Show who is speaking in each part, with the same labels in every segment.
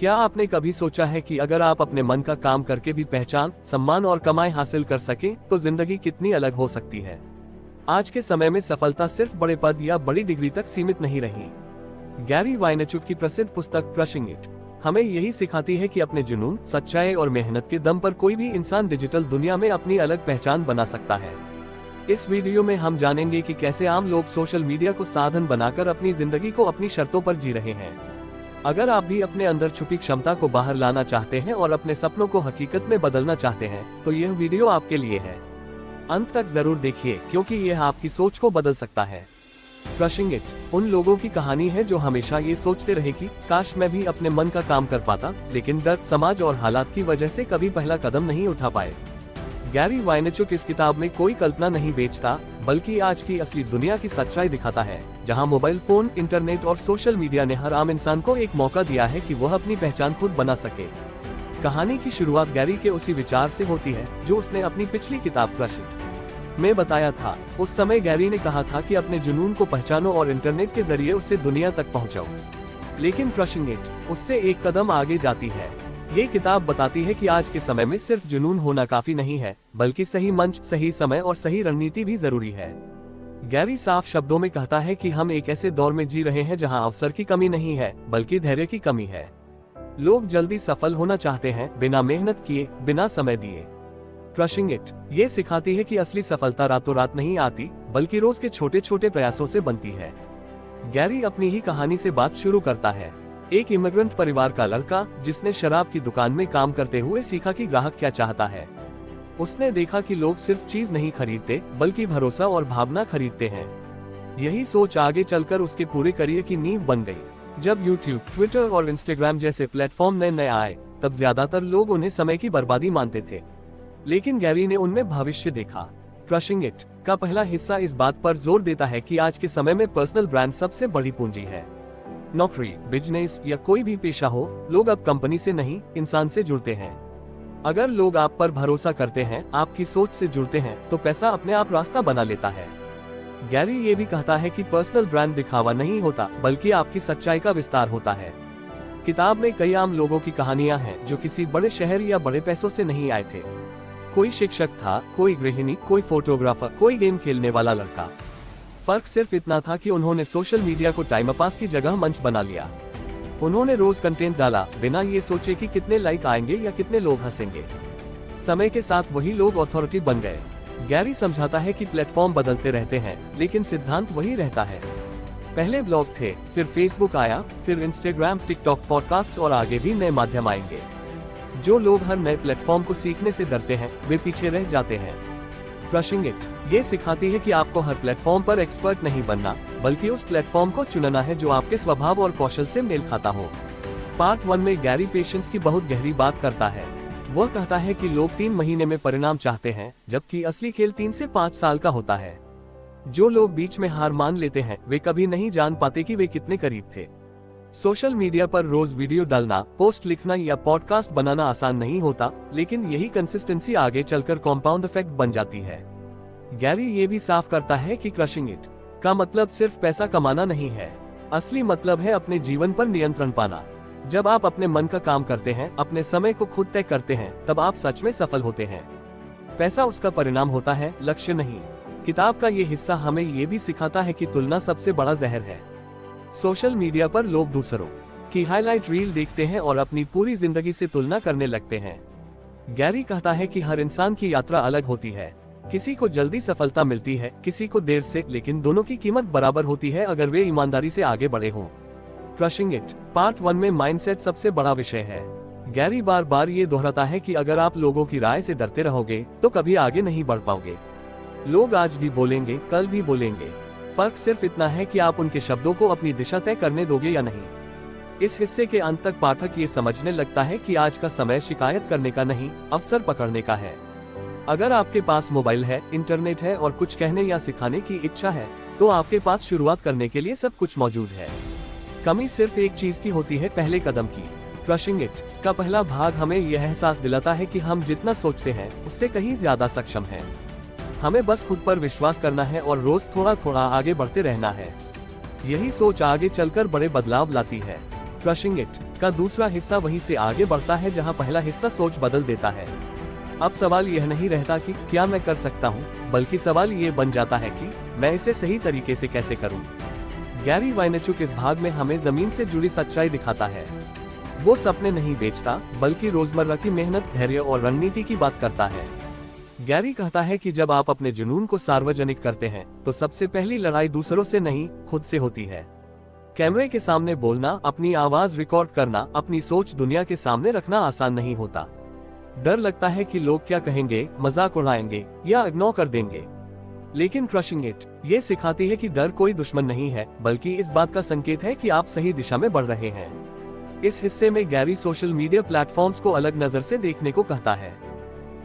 Speaker 1: क्या आपने कभी सोचा है कि अगर आप अपने मन का काम करके भी पहचान, सम्मान और कमाई हासिल कर सकें, तो जिंदगी कितनी अलग हो सकती है। आज के समय में सफलता सिर्फ बड़े पद या बड़ी डिग्री तक सीमित नहीं रही। गैरी वाइनरचुक की प्रसिद्ध पुस्तक क्रशिंग इट हमें यही सिखाती है कि अपने जुनून, सच्चाई और मेहनत के दम पर कोई भी इंसान डिजिटल दुनिया में अपनी अलग पहचान बना सकता है। इस वीडियो में हम जानेंगे कि कैसे आम लोग सोशल मीडिया को साधन बनाकर अपनी जिंदगी को अपनी शर्तों पर जी रहे हैं। अगर आप भी अपने अंदर छुपी क्षमता को बाहर लाना चाहते हैं और अपने सपनों को हकीकत में बदलना चाहते हैं, तो यह वीडियो आपके लिए है। अंत तक जरूर देखिए, क्योंकि यह आपकी सोच को बदल सकता है। क्रशिंग इट उन लोगों की कहानी है जो हमेशा ये सोचते रहे कि काश मैं भी अपने मन का काम कर पाता, लेकिन डर, समाज और हालात की वजह से कभी पहला कदम नहीं उठा पाए। गैरी वाइनरचुक इस किताब में कोई कल्पना नहीं बेचता, बल्कि आज की असली दुनिया की सच्चाई दिखाता है, जहां मोबाइल फोन, इंटरनेट और सोशल मीडिया ने हर आम इंसान को एक मौका दिया है कि वह अपनी पहचान खुद बना सके। कहानी की शुरुआत गैरी के उसी विचार से होती है जो उसने अपनी पिछली किताब क्रश इट में बताया था। उस समय गैरी ने कहा था कि अपने जुनून को पहचानो और इंटरनेट के जरिए उससे दुनिया तक पहुंचाओ। लेकिन क्रशिंग इट उससे एक कदम आगे जाती है। ये किताब बताती है कि आज के समय में सिर्फ जुनून होना काफी नहीं है, बल्कि सही मंच, सही समय और सही रणनीति भी जरूरी है। गैरी साफ शब्दों में कहता है कि हम एक ऐसे दौर में जी रहे हैं जहां अवसर की कमी नहीं है, बल्कि धैर्य की कमी है। लोग जल्दी सफल होना चाहते हैं, बिना मेहनत किए, बिना समय दिए। क्रशिंग इट ये सिखाती है कि असली सफलता रातों रात नहीं आती, बल्कि रोज के छोटे छोटे प्रयासों से बनती है। गैरी अपनी ही कहानी से बात शुरू करता है। एक इमिग्रेंट परिवार का लड़का, जिसने शराब की दुकान में काम करते हुए सीखा कि ग्राहक क्या चाहता है। उसने देखा कि लोग सिर्फ चीज नहीं खरीदते, बल्कि भरोसा और भावना खरीदते हैं। यही सोच आगे चलकर उसके पूरे करियर की नींव बन गई। जब यूट्यूब, ट्विटर और इंस्टाग्राम जैसे प्लेटफॉर्म नए आए, तब ज्यादातर लोग उन्हें समय की बर्बादी मानते थे, लेकिन गैरी ने उनमें भविष्य देखा। क्रशिंग इट का पहला हिस्सा इस बात पर जोर देता है कि आज के समय में पर्सनल ब्रांड सबसे बड़ी पूंजी है। नौकरी, बिजनेस या कोई भी पेशा हो, लोग अब कंपनी से नहीं, इंसान से जुड़ते हैं। अगर लोग आप पर भरोसा करते हैं, आपकी सोच से जुड़ते हैं, तो पैसा अपने आप रास्ता बना लेता है। गैरी ये भी कहता है कि पर्सनल ब्रांड दिखावा नहीं होता, बल्कि आपकी सच्चाई का विस्तार होता है। किताब में कई आम लोगों की कहानियां हैं जो किसी बड़े शहर या बड़े पैसों से नहीं आए थे। कोई शिक्षक था, कोई गृहिणी, कोई फोटोग्राफर, कोई गेम खेलने वाला लड़का। फर्क सिर्फ इतना था कि उन्होंने सोशल मीडिया को टाइम पास की जगह मंच बना लिया। उन्होंने रोज कंटेंट डाला, बिना ये सोचे कि कितने लाइक आएंगे या कितने लोग हंसेंगे। समय के साथ वही लोग अथॉरिटी बन गए। गैरी समझाता है कि प्लेटफॉर्म बदलते रहते हैं, लेकिन सिद्धांत वही रहता है। पहले ब्लॉग थे, फिर फेसबुक आया, फिर इंस्टाग्राम, टिकटॉक, पॉडकास्ट और आगे भी नए माध्यम आएंगे। जो लोग हर नए प्लेटफॉर्म को सीखने से डरते हैं, वे पीछे रह जाते हैं। क्रशिंग इट ये सिखाती है कि आपको हर प्लेटफॉर्म पर एक्सपर्ट नहीं बनना, बल्कि उस प्लेटफॉर्म को चुनना है जो आपके स्वभाव और कौशल से मेल खाता हो। पार्ट 1 में गैरी पेशेंस की बहुत गहरी बात करता है। वह कहता है कि लोग 3 महीने में परिणाम चाहते हैं, जबकि असली खेल 3 से 5 साल का होता है। जो लोग बीच में हार मान लेते हैं, वे कभी नहीं जान पाते कि वे कितने करीब थे। सोशल मीडिया पर रोज वीडियो डालना, पोस्ट लिखना या पॉडकास्ट बनाना आसान नहीं होता, लेकिन यही कंसिस्टेंसी आगे चलकर कॉम्पाउंड इफेक्ट बन जाती है। गैरी ये भी साफ करता है कि क्रशिंग इट का मतलब सिर्फ पैसा कमाना नहीं है। असली मतलब है अपने जीवन पर नियंत्रण पाना। जब आप अपने मन का काम करते हैं, अपने समय को खुद तय करते हैं, तब आप सच में सफल होते हैं। पैसा उसका परिणाम होता है, लक्ष्य नहीं। किताब का ये हिस्सा हमें ये भी सिखाता है कि तुलना सबसे बड़ा जहर है। सोशल मीडिया पर लोग दूसरों की हाईलाइट रील देखते हैं और अपनी पूरी जिंदगी से तुलना करने लगते हैं। गैरी कहता है कि हर इंसान की यात्रा अलग होती है। किसी को जल्दी सफलता मिलती है, किसी को देर से, लेकिन दोनों की कीमत बराबर होती है अगर वे ईमानदारी से आगे बढ़े हों। क्रशिंग इट पार्ट 1 में माइंडसेट सबसे बड़ा विषय है। गैरी बार बार ये दोहराता है कि अगर आप लोगों की राय से डरते रहोगे, तो कभी आगे नहीं बढ़ पाओगे। लोग आज भी बोलेंगे, कल भी बोलेंगे। फर्क सिर्फ इतना है कि आप उनके शब्दों को अपनी दिशा तय करने दोगे या नहीं। इस हिस्से के अंत तक पाठक ये समझने लगता है कि आज का समय शिकायत करने का नहीं, अवसर पकड़ने का है। अगर आपके पास मोबाइल है, इंटरनेट है और कुछ कहने या सिखाने की इच्छा है, तो आपके पास शुरुआत करने के लिए सब कुछ मौजूद है। कमी सिर्फ एक चीज की होती है, पहले कदम की। क्रशिंग इट का पहला भाग हमें यह एहसास दिलाता है कि हम जितना सोचते हैं, उससे कहीं ज्यादा सक्षम हैं। हमें बस खुद पर विश्वास करना है और रोज थोड़ा थोड़ा आगे बढ़ते रहना है। यही सोच आगे चलकर बड़े बदलाव लाती है। क्रशिंग इट का दूसरा हिस्सा वहीं से आगे बढ़ता है जहां पहला हिस्सा सोच बदल देता है। अब सवाल यह नहीं रहता कि क्या मैं कर सकता हूं, बल्कि सवाल ये बन जाता है कि मैं इसे सही तरीके से कैसे करूं। गैरी वाइनेचुक इस भाग में हमें जमीन से जुड़ी सच्चाई दिखाता है। वो सपने नहीं बेचता, बल्कि रोजमर्रा की मेहनत, धैर्य और रणनीति की बात करता है। गैरी कहता है कि जब आप अपने जुनून को सार्वजनिक करते हैं तो सबसे पहली लड़ाई दूसरों से नहीं, खुद से होती है। कैमरे के सामने बोलना, अपनी आवाज रिकॉर्ड करना, अपनी सोच दुनिया के सामने रखना आसान नहीं होता। डर लगता है कि लोग क्या कहेंगे, मजाक उड़ाएंगे या इग्नोर कर देंगे। लेकिन क्रशिंग इट ये सिखाती है कि डर कोई दुश्मन नहीं है, बल्कि इस बात का संकेत है कि आप सही दिशा में बढ़ रहे हैं। इस हिस्से में गैरी सोशल मीडिया प्लेटफॉर्म्स को अलग नजर से देखने को कहता है।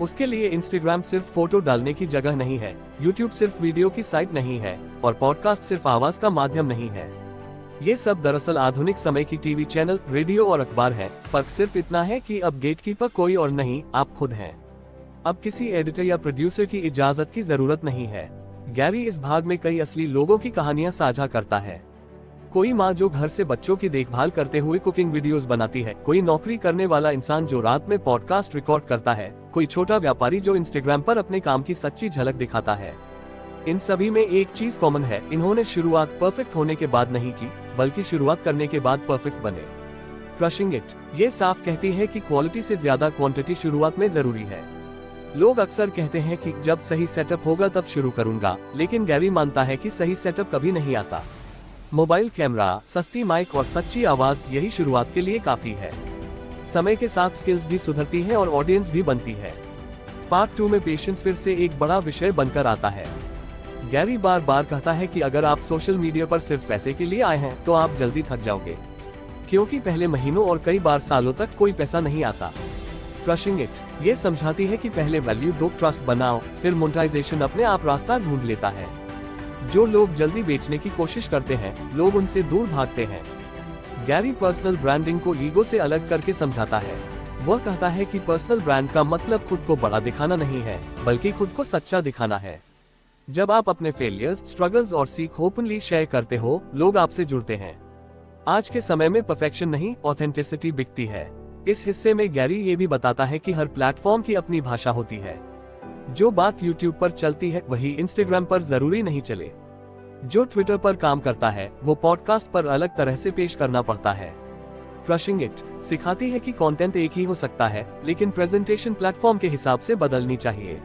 Speaker 1: उसके लिए इंस्टाग्राम सिर्फ फोटो डालने की जगह नहीं है, यूट्यूब सिर्फ वीडियो की साइट नहीं है और पॉडकास्ट सिर्फ आवाज का माध्यम नहीं है। ये सब दरअसल आधुनिक समय की टीवी चैनल, रेडियो और अखबार है। फर्क सिर्फ इतना है कि अब गेटकीपर कोई और नहीं, आप खुद हैं। अब किसी एडिटर या प्रोड्यूसर की इजाजत की जरूरत नहीं है। गैरी इस भाग में कई असली लोगों की कहानियां साझा करता है। कोई माँ जो घर से बच्चों की देखभाल करते हुए कुकिंग वीडियोस बनाती है, कोई नौकरी करने वाला इंसान जो रात में पॉडकास्ट रिकॉर्ड करता है, कोई छोटा व्यापारी जो इंस्टाग्राम पर अपने काम की सच्ची झलक दिखाता है। इन सभी में एक चीज कॉमन है, इन्होंने शुरुआत परफेक्ट होने के बाद नहीं की, बल्कि शुरुआत करने के बाद परफेक्ट बने। क्रशिंग इट ये साफ कहती है कि क्वालिटी से ज्यादा क्वांटिटी शुरुआत में जरूरी है। लोग अक्सर कहते हैं कि जब सही सेटअप होगा तब शुरू करूंगा, लेकिन गैरी मानता है कि सही सेटअप कभी नहीं आता। मोबाइल कैमरा, सस्ती माइक और सच्ची आवाज, यही शुरुआत के लिए काफी है। समय के साथ स्किल्स भी सुधरती है और ऑडियंस भी बनती है। पार्ट 2 में पेशेंस फिर से एक बड़ा विषय बनकर आता है। गैरी बार बार कहता है कि अगर आप सोशल मीडिया पर सिर्फ पैसे के लिए आए हैं तो आप जल्दी थक जाओगे, क्योंकि पहले महीनों और कई बार सालों तक कोई पैसा नहीं आता। क्रशिंग इट ये समझाती है कि पहले वैल्यू दो, ट्रस्ट बनाओ, फिर मोनेटाइजेशन अपने आप रास्ता ढूंढ लेता है। जो लोग जल्दी बेचने की कोशिश करते हैं, लोग उनसे दूर भागते हैं। गैरी पर्सनल ब्रांडिंग को ईगो से अलग करके समझाता है। वह कहता है कि पर्सनल ब्रांड का मतलब खुद को बड़ा दिखाना नहीं है, बल्कि खुद को सच्चा दिखाना है। जब आप अपने फेलियर्स, स्ट्रगल्स और सीख ओपनली शेयर करते हो, लोग आपसे जुड़ते हैं। आज के समय में परफेक्शन नहीं, ऑथेंटिसिटी बिकती है। इस हिस्से में गैरी ये भी बताता है कि हर प्लेटफॉर्म की अपनी भाषा होती है। जो बात YouTube पर चलती है वही इंस्टाग्राम पर जरूरी नहीं चले। जो ट्विटर पर काम करता है वो पॉडकास्ट पर अलग तरह से पेश करना पड़ता है। क्रशिंग इट सिखाती है कि कंटेंट एक ही हो सकता है, लेकिन प्रेजेंटेशन प्लेटफॉर्म के हिसाब से बदलनी चाहिए।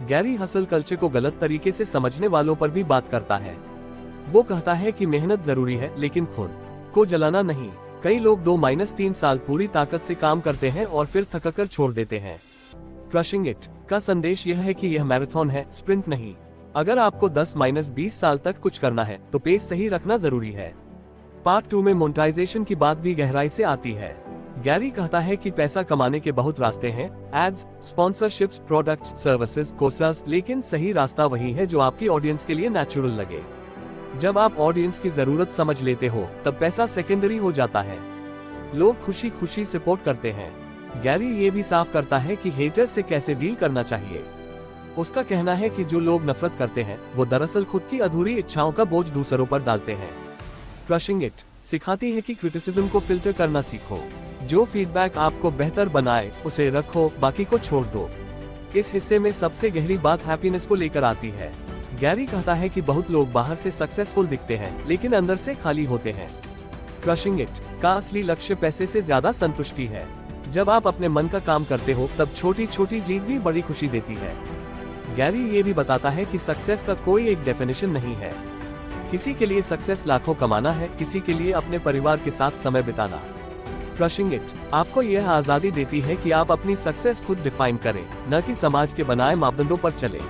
Speaker 1: गैरी हसल कल्चर को गलत तरीके से समझने वालों पर भी बात करता है। वो कहता है कि मेहनत जरूरी है, लेकिन खुद को जलाना नहीं। कई लोग 2-3 साल पूरी ताकत से काम करते हैं और फिर थककर छोड़ देते हैं। क्रशिंग इट का संदेश यह है कि यह मैराथन है, स्प्रिंट नहीं। अगर आपको 10-20 साल तक कुछ करना है तो पेस सही रखना जरूरी है। पार्ट 2 में मोनेटाइजेशन की बात भी गहराई से आती है। गैरी कहता है कि पैसा कमाने के बहुत रास्ते हैं, ads, sponsorships, products, services, courses, लेकिन सही रास्ता वही है जो आपकी ऑडियंस के लिए नेचुरल लगे। जब आप ऑडियंस की जरूरत समझ लेते हो तब पैसा सेकेंडरी हो जाता है। लोग खुशी खुशी सपोर्ट करते हैं। गैरी ये भी साफ करता है कि हेटर से कैसे डील करना चाहिए। उसका कहना है कि जो लोग नफरत करते हैं वो दरअसल खुद की अधूरी इच्छाओं का बोझ दूसरों पर डालते हैं। क्रशिंग इट सिखाती है कि क्रिटिसिज्म को फिल्टर करना सीखो। जो फीडबैक आपको बेहतर बनाए उसे रखो, बाकी को छोड़ दो। इस हिस्से में सबसे गहरी बात हैप्पीनेस को लेकर आती है। गैरी कहता है कि बहुत लोग बाहर से सक्सेसफुल दिखते हैं, लेकिन अंदर से खाली होते हैं। क्रशिंग इट का असली लक्ष्य पैसे से ज्यादा संतुष्टि है। जब आप अपने मन का काम करते हो तब छोटी छोटी जीत भी बड़ी खुशी देती है। गैरी ये भी बताता है कि सक्सेस का कोई एक डेफिनेशन नहीं है। किसी के लिए सक्सेस लाखों कमाना है, किसी के लिए अपने परिवार के साथ समय बिताना। क्रशिंग इट आपको यह आजादी देती है कि आप अपनी सक्सेस खुद डिफाइन करें, न कि समाज के बनाए मापदंडों पर चले।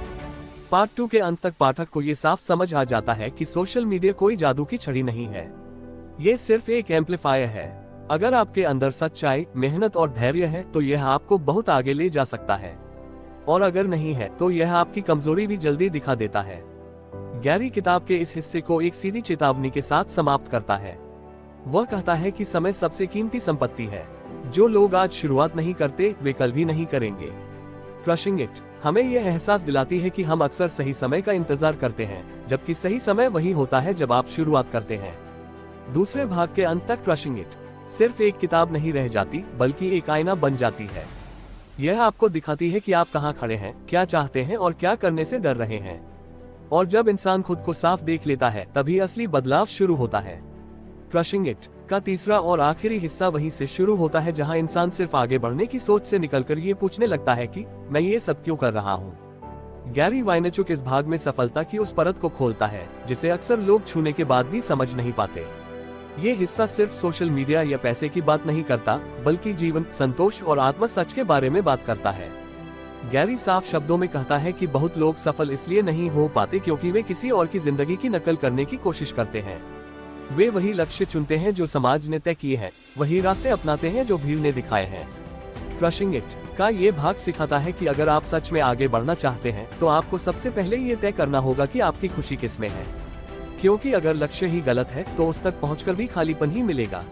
Speaker 1: पार्ट 2 के अंत तक पाठक को ये साफ समझ आ जाता है कि सोशल मीडिया कोई जादू की छड़ी नहीं है। ये सिर्फ एक एम्पलीफायर है। अगर आपके अंदर सच्चाई, मेहनत और धैर्य है तो यह आपको बहुत आगे ले जा सकता है, और अगर नहीं है तो यह आपकी कमजोरी भी जल्दी दिखा देता है। गैरी किताब के इस हिस्से को एक सीधी चेतावनी के साथ समाप्त करता है। वह कहता है कि समय सबसे कीमती संपत्ति है। जो लोग आज शुरुआत नहीं करते वे कल भी नहीं करेंगे। क्रशिंग इट हमें यह एहसास दिलाती है कि हम अक्सर सही समय का इंतजार करते हैं, जबकि सही समय वही होता है जब आप शुरुआत करते हैं। दूसरे भाग के अंत तक क्रशिंग इट सिर्फ एक किताब नहीं रह जाती, बल्कि एक आईना बन जाती है। यह आपको दिखाती है कि आप कहाँ खड़े हैं, क्या चाहते हैं और क्या करने से डर रहे हैं। और जब इंसान खुद को साफ देख लेता है, तभी असली बदलाव शुरू होता है। क्रशिंग इट का तीसरा और आखिरी हिस्सा वहीं से शुरू होता है जहां इंसान सिर्फ आगे बढ़ने की सोच से निकलकर ये पूछने लगता है कि मैं ये सब क्यों कर रहा हूँ। गैरी वाइनेचुक इस भाग में सफलता की उस परत को खोलता है जिसे अक्सर लोग छूने के बाद भी समझ नहीं पाते। ये हिस्सा सिर्फ सोशल मीडिया या पैसे की बात नहीं करता, बल्कि जीवन, संतोष और आत्म सच के बारे में बात करता है। गैरी साफ शब्दों में कहता है कि बहुत लोग सफल इसलिए नहीं हो पाते क्योंकि वे किसी और की जिंदगी की नकल करने की कोशिश करते हैं। वे वही लक्ष्य चुनते हैं जो समाज ने तय किए हैं, वही रास्ते अपनाते हैं जो भीड़ ने दिखाए हैं। क्रशिंग इट का ये भाग सिखाता है कि अगर आप सच में आगे बढ़ना चाहते हैं तो आपको सबसे पहले ये तय करना होगा कि आपकी खुशी किसमें है, क्योंकि अगर लक्ष्य ही गलत है तो उस तक पहुंचकर भी खालीपन ही मिलेगा।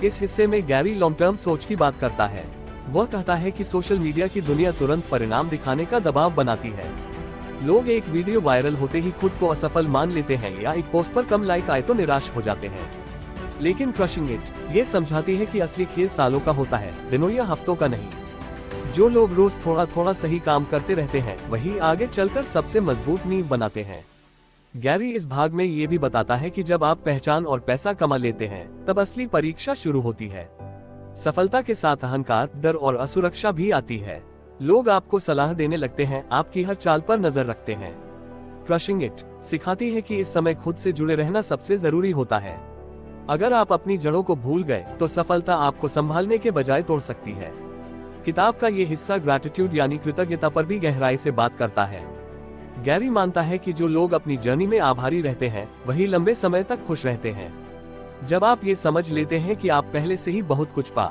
Speaker 1: इस हिस्से में गैरी लॉन्ग टर्म सोच की बात करता है। वह कहता है कि सोशल मीडिया की दुनिया तुरंत परिणाम दिखाने का दबाव बनाती है। लोग एक वीडियो वायरल होते ही खुद को असफल मान लेते हैं या एक पोस्ट पर कम लाइक आए तो निराश हो जाते हैं। लेकिन क्रशिंग इट ये समझाती है कि असली खेल सालों का होता है, दिनों या हफ्तों का नहीं। जो लोग रोज थोड़ा थोड़ा सही काम करते रहते हैं, वही आगे चलकर सबसे मजबूत नींव बनाते हैं। गैरी इस भाग में ये भी बताता है कि जब आप पहचान और पैसा कमा लेते हैं, तब असली परीक्षा शुरू होती है। सफलता के साथ अहंकार, डर और असुरक्षा भी आती है। लोग आपको सलाह देने लगते हैं, आपकी हर चाल पर नजर रखते हैं। क्रशिंग इट सिखाती है कि इस समय खुद से जुड़े रहना सबसे जरूरी होता है। अगर आप अपनी जड़ों को भूल गए तो सफलता आपको संभालने के बजाय तोड़ सकती है। किताब का ये हिस्सा ग्रैटिट्यूड यानी कृतज्ञता पर भी गहराई से बात करता है। गैरी मानता है कि जो लोग अपनी जर्नी में आभारी रहते हैं, वही लंबे समय तक खुश रहते हैं। जब आप ये समझ लेते हैं कि आप पहले से ही बहुत कुछ पा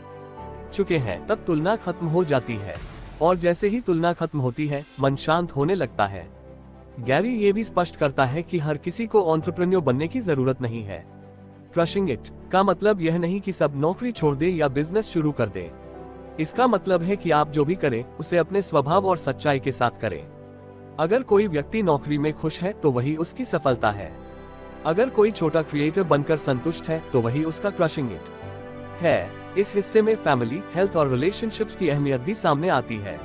Speaker 1: चुके हैं, तब तुलना खत्म हो जाती है, और जैसे ही तुलना खत्म होती है, मन शांत होने लगता है। गैरी ये भी स्पष्ट करता है कि हर किसी को एंटरप्रेन्योर बनने की जरूरत नहीं है। क्रशिंग इट का मतलब यह नहीं कि सब नौकरी छोड़ दे या बिजनेस शुरू कर दे। इसका मतलब है कि आप जो भी करें उसे अपने स्वभाव और सच्चाई के साथ करें। अगर कोई व्यक्ति नौकरी में खुश है तो वही उसकी सफलता है। अगर कोई छोटा क्रिएटर बनकर संतुष्ट है तो वही उसका क्रशिंग इट है। इस हिस्से में फैमिली, हेल्थ और रिलेशनशिप्स की अहमियत भी सामने आती है।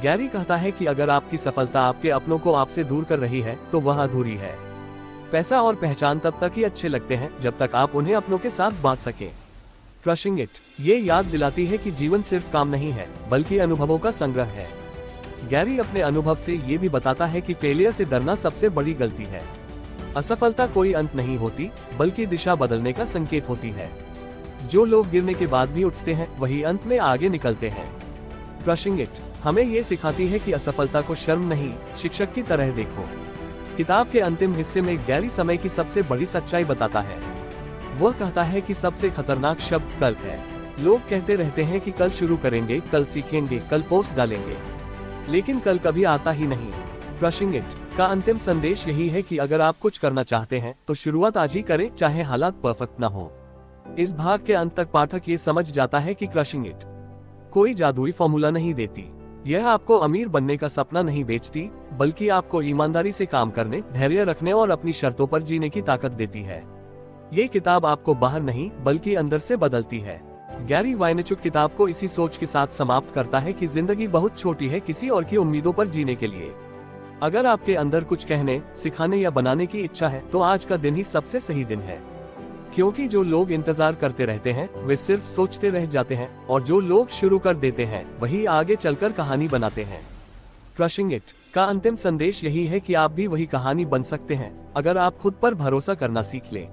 Speaker 1: गैरी कहता है कि अगर आपकी सफलता आपके अपनों को आपसे दूर कर रही है तो वह अधूरी है। पैसा और पहचान तब तक ही अच्छे लगते हैं जब तक आप उन्हें अपनों के साथ बांट सकें। क्रशिंग इट ये याद दिलाती है कि जीवन सिर्फ काम नहीं है, बल्कि अनुभवों का संग्रह है। गैरी अपने अनुभव से ये भी बताता है कि फेलियर से डरना सबसे बड़ी गलती है। असफलता कोई अंत नहीं होती, बल्कि दिशा बदलने का संकेत होती है। जो लोग गिरने के बाद भी उठते हैं, वही अंत में आगे निकलते हैं। क्रशिंग इट हमें ये सिखाती है कि असफलता को शर्म नहीं, शिक्षक की तरह देखो। किताब के अंतिम हिस्से में गैरी समय की सबसे बड़ी सच्चाई बताता है। वह कहता है कि सबसे खतरनाक शब्द कल है। लोग कहते रहते हैं कि कल शुरू करेंगे, कल सीखेंगे, कल पोस्ट डालेंगे, लेकिन कल कभी आता ही नहीं। क्रशिंग इट का अंतिम संदेश यही है कि अगर आप कुछ करना चाहते हैं तो शुरुआत आज ही करें, चाहे हालात परफेक्ट न हो। इस भाग के अंत तक पाठक ये समझ जाता है कि क्रशिंग इट कोई जादुई फॉर्मूला नहीं देती। यह आपको अमीर बनने का सपना नहीं बेचती, बल्कि आपको ईमानदारी से काम करने, धैर्य रखने और अपनी शर्तों पर जीने की ताकत देती है। ये किताब आपको बाहर नहीं, बल्कि अंदर से बदलती है। गैरी वाइनेचुक किताब को इसी सोच के साथ समाप्त करता है कि जिंदगी बहुत छोटी है किसी और की उम्मीदों पर जीने के लिए। अगर आपके अंदर कुछ कहने, सिखाने या बनाने की इच्छा है तो आज का दिन ही सबसे सही दिन है, क्योंकि जो लोग इंतजार करते रहते हैं वे सिर्फ सोचते रह जाते हैं, और जो लोग शुरू कर देते हैं वही आगे चलकर कहानी बनाते हैं। क्रशिंग इट का अंतिम संदेश यही है कि आप भी वही कहानी बन सकते हैं, अगर आप खुद पर भरोसा करना सीख लें।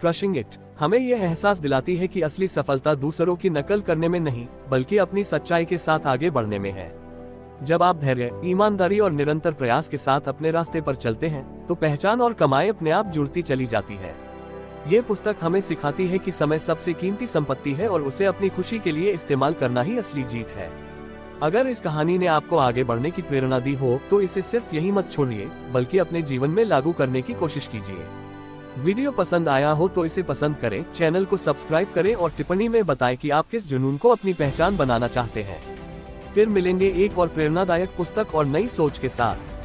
Speaker 1: क्रशिंग इट हमें यह एहसास दिलाती है कि असली सफलता दूसरों की नकल करने में नहीं, बल्कि अपनी सच्चाई के साथ आगे बढ़ने में है। जब आप धैर्य, ईमानदारी और निरंतर प्रयास के साथ अपने रास्ते पर चलते हैं तो पहचान और कमाई अपने आप जुड़ती चली जाती है। ये पुस्तक हमें सिखाती है कि समय सबसे कीमती संपत्ति है और उसे अपनी खुशी के लिए इस्तेमाल करना ही असली जीत है। अगर इस कहानी ने आपको आगे बढ़ने की प्रेरणा दी हो तो इसे सिर्फ यही मत छोड़िए, बल्कि अपने जीवन में लागू करने की कोशिश कीजिए। वीडियो पसंद आया हो तो इसे पसंद करें, चैनल को सब्सक्राइब करें और टिप्पणी में बताएं कि आप किस जुनून को अपनी पहचान बनाना चाहते हैं। फिर मिलेंगे एक और प्रेरणादायक पुस्तक और नई सोच के साथ।